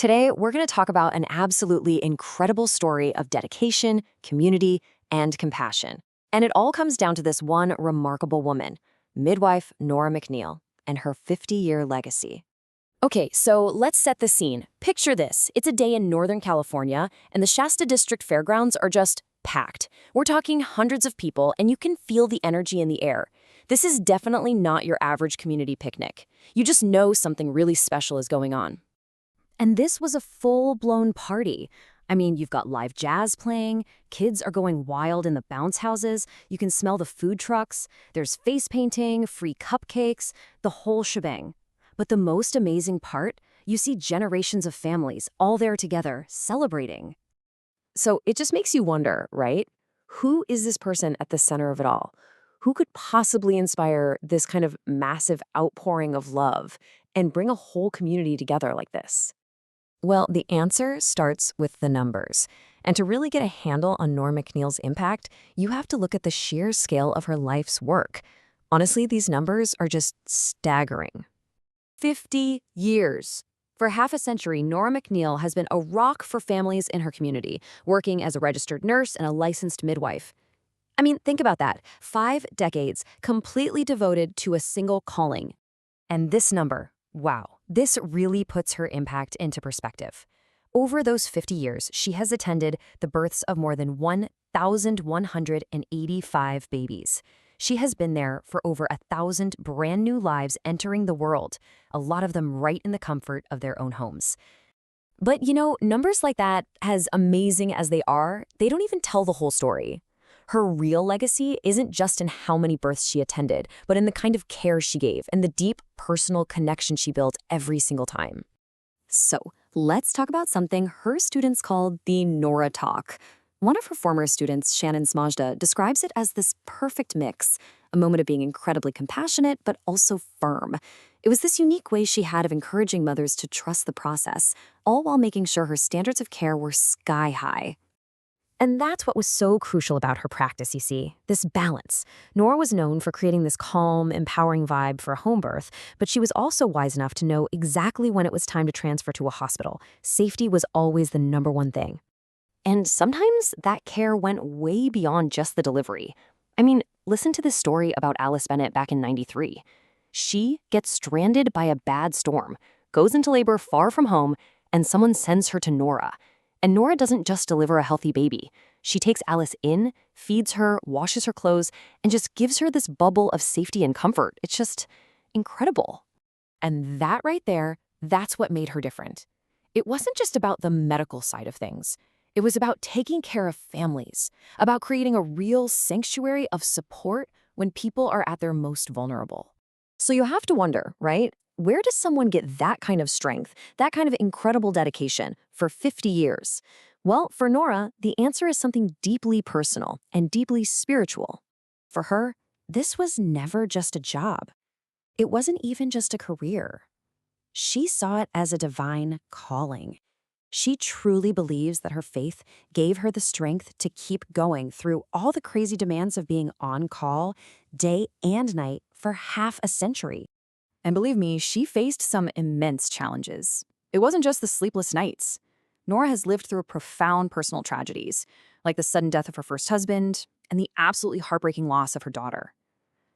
Today, we're going to talk about an absolutely incredible story of dedication, community, and compassion. And it all comes down to this one remarkable woman, midwife Nora McNeill, and her 50-year legacy. Okay, so let's set the scene. Picture this. It's a day in Northern California, and the Shasta District Fairgrounds are just packed. We're talking hundreds of people, and you can feel the energy in the air. This is definitely not your average community picnic. You just know something really special is going on. And this was a full-blown party. I mean, you've got live jazz playing, kids are going wild in the bounce houses, you can smell the food trucks, there's face painting, free cupcakes, the whole shebang. But the most amazing part, you see generations of families all there together, celebrating. So it just makes you wonder, right? Who is this person at the center of it all? Who could possibly inspire this kind of massive outpouring of love and bring a whole community together like this? Well, the answer starts with the numbers. And to really get a handle on Nora McNeill's impact, you have to look at the sheer scale of her life's work. Honestly, these numbers are just staggering. 50 years. For half a century, Nora McNeill has been a rock for families in her community, working as a registered nurse and a licensed midwife. I mean, think about that. 5 decades, completely devoted to a single calling. And this number, wow, this really puts her impact into perspective. Over those 50 years, she has attended the births of more than 1,185 babies. She has been there for over 1,000 brand new lives entering the world, a lot of them right in the comfort of their own homes. But you know, numbers like that, as amazing as they are, they don't even tell the whole story. Her real legacy isn't just in how many births she attended, but in the kind of care she gave and the deep personal connection she built every single time. So, let's talk about something her students called the Nora Talk. One of her former students, Shannon Smajda, describes it as this perfect mix, a moment of being incredibly compassionate but also firm. It was this unique way she had of encouraging mothers to trust the process, all while making sure her standards of care were sky high. And that's what was so crucial about her practice, you see, this balance. Nora was known for creating this calm, empowering vibe for a home birth, but she was also wise enough to know exactly when it was time to transfer to a hospital. Safety was always the #1 thing. And sometimes that care went way beyond just the delivery. I mean, listen to this story about Alice Bennett back in '93. She gets stranded by a bad storm, goes into labor far from home, and someone sends her to Nora. And Nora doesn't just deliver a healthy baby. She takes Alice in, feeds her, washes her clothes, and just gives her this bubble of safety and comfort. It's just incredible. And that right there, that's what made her different. It wasn't just about the medical side of things. It was about taking care of families, about creating a real sanctuary of support when people are at their most vulnerable. So you have to wonder, right? Where does someone get that kind of strength, that kind of incredible dedication for 50 years? Well, for Nora, the answer is something deeply personal and deeply spiritual. For her, this was never just a job. It wasn't even just a career. She saw it as a divine calling. She truly believes that her faith gave her the strength to keep going through all the crazy demands of being on call, day and night, for half a century. And believe me, she faced some immense challenges. It wasn't just the sleepless nights. Nora has lived through profound personal tragedies, like the sudden death of her first husband and the absolutely heartbreaking loss of her daughter.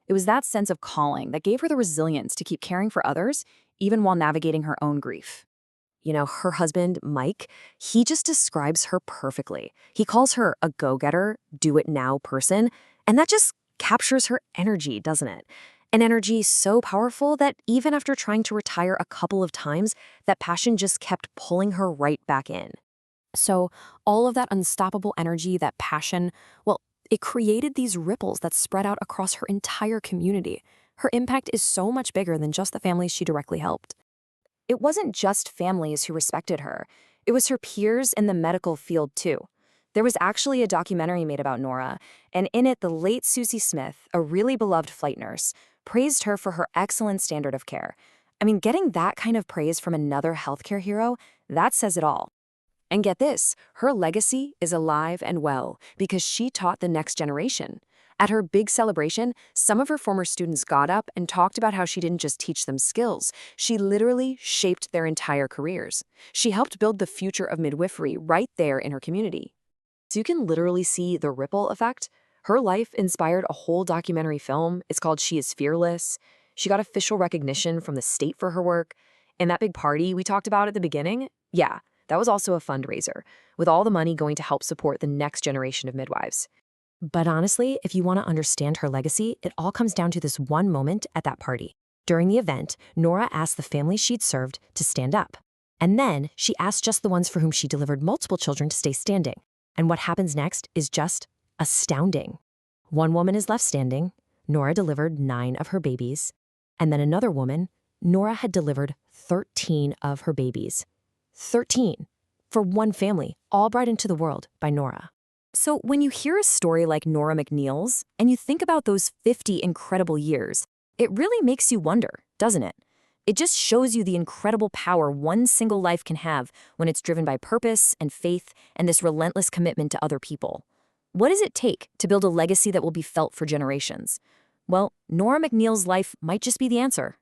It was that sense of calling that gave her the resilience to keep caring for others, even while navigating her own grief. You know, her husband, Mike, he just describes her perfectly. He calls her a go-getter, do-it-now person, and that just captures her energy, doesn't it? An energy so powerful that even after trying to retire a couple of times, that passion just kept pulling her right back in. So all of that unstoppable energy, that passion, well, it created these ripples that spread out across her entire community. Her impact is so much bigger than just the families she directly helped. It wasn't just families who respected her. It was her peers in the medical field, too. There was actually a documentary made about Nora, and in it, the late Susie Smith, a really beloved flight nurse, praised her for her excellent standard of care. I mean, getting that kind of praise from another healthcare hero, that says it all. And get this, her legacy is alive and well because she taught the next generation. At her big celebration, some of her former students got up and talked about how she didn't just teach them skills, she literally shaped their entire careers. She helped build the future of midwifery right there in her community. So you can literally see the ripple effect. Her life inspired a whole documentary film. It's called She is Fearless. She got official recognition from the state for her work. And that big party we talked about at the beginning, yeah, that was also a fundraiser, with all the money going to help support the next generation of midwives. But honestly, if you want to understand her legacy, it all comes down to this one moment at that party. During the event, Nora asked the families she'd served to stand up. And then she asked just the ones for whom she delivered multiple children to stay standing. And what happens next is just astounding. One woman is left standing. Nora delivered 9 of her babies. And then another woman, Nora had delivered 13 of her babies. 13 for one family, all brought into the world by Nora. So when you hear a story like Nora McNeill's, and you think about those 50 incredible years, it really makes you wonder, doesn't it? It just shows you the incredible power one single life can have when it's driven by purpose and faith and this relentless commitment to other people. What does it take to build a legacy that will be felt for generations? Well, Nora McNeill's life might just be the answer.